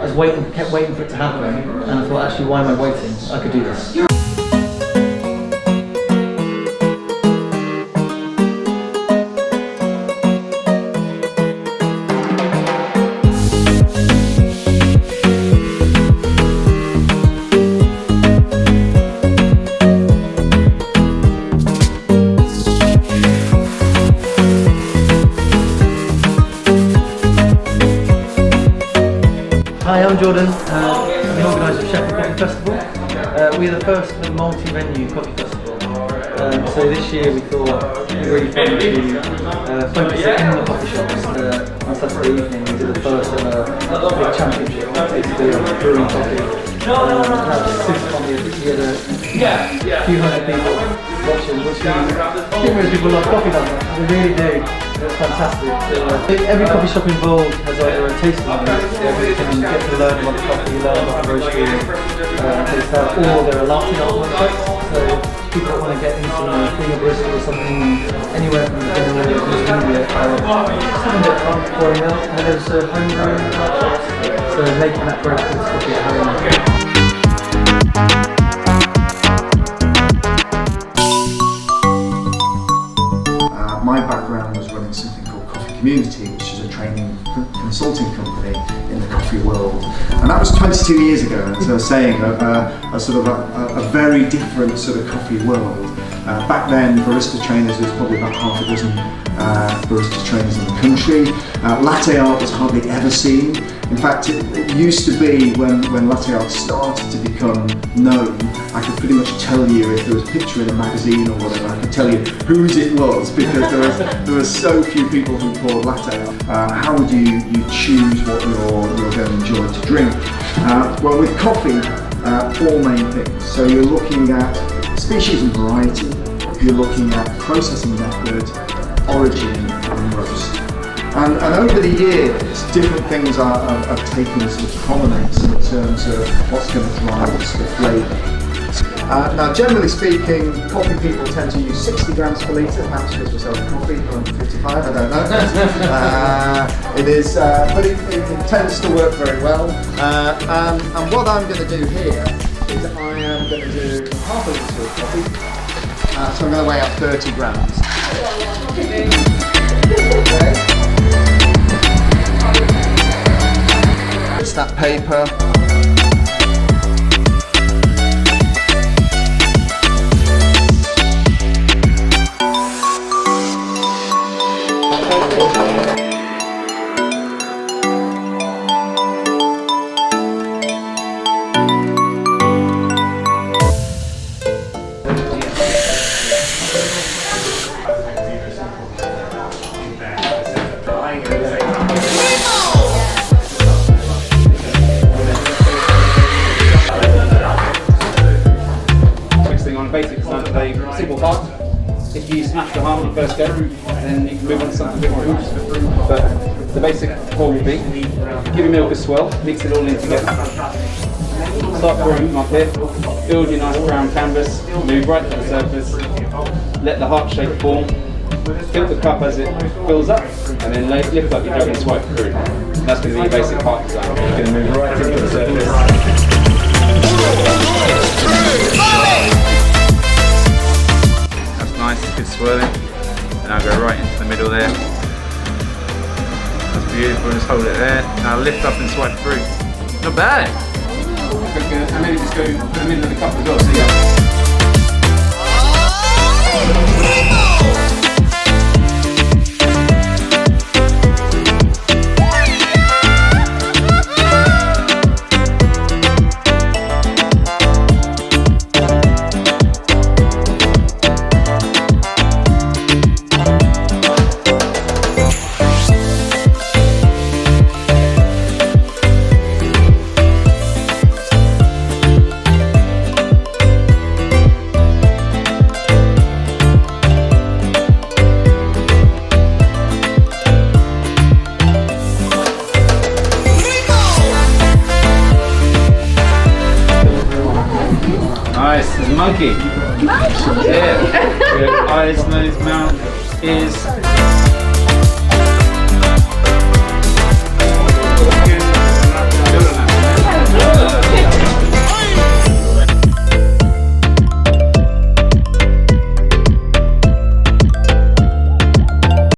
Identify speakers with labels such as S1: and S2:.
S1: I was kept waiting for it to happen, and I thought, actually, why am I waiting? I could do this. Hi, I'm Jordan. I'm the organiser of Sheffield Coffee Festival. We're the first multi-venue coffee festival. So this year we thought it'd be really fun to focus it in the coffee shops. On Saturday evening we did the first ever big championship brewing coffee. That was super fun. We had a few hundred people watching, which I think most people love coffee that much. They really do. It's fantastic. Every coffee shop involved has either a tasting room where you can get to learn about the coffee, learn about the roastery, taste that, or there are latte workshops. So people that want to get into being a barista or something, anywhere from the general to India, just having a bit of fun pouring out. And there's home brewing workshops, so making that very good coffee at home.
S2: My background was running something called Coffee Community, which is a training consulting company in the coffee world, and that was 22 years ago. And as I was saying, a sort of a very different sort of coffee world. Back then, barista trainers was probably about half a dozen barista trainers in the country. Latte art was hardly ever seen. In fact, it used to be when latte art started to become known, I could pretty much tell you if there was a picture in a magazine or whatever, I could tell you whose it was, because there were so few people who poured latte art. How would you choose what you're going to enjoy to drink? Well, with coffee, four main things. So you're looking at species and variety, you're looking at processing method, origin and roast. And over the years, different things have taken sort of prominence in terms of what's going to drive the flavour. Now, generally speaking, coffee people tend to use 60 grams per litre, perhaps because we're selling coffee, or 55, I don't know. It is, but it tends to work very well. And what I'm going to do here is I am going to do half a litre of coffee. So I'm going to weigh up 30 grams. Okay. It's that paper.
S3: Basic design of a simple part. If you smash the harmony first go, then you can move on to something a bit more. But the basic form will be, give your milk a swirl, mix it all in together. Start pouring up here, build your nice brown canvas, move right to the surface, let the heart shape form, tilt the cup as it fills up, and then lift up your jug and swipe through. That's going to be your basic part design. You're going to move right into the surface. Nice, good swirling, and I'll go right into the middle there. That's beautiful, just hold it there. Now lift up and swipe through. Not bad! And maybe just go to the middle of the cup as well, so yeah. Nice, there's a monkey. Yeah. Eyes, nose, mouth, ears.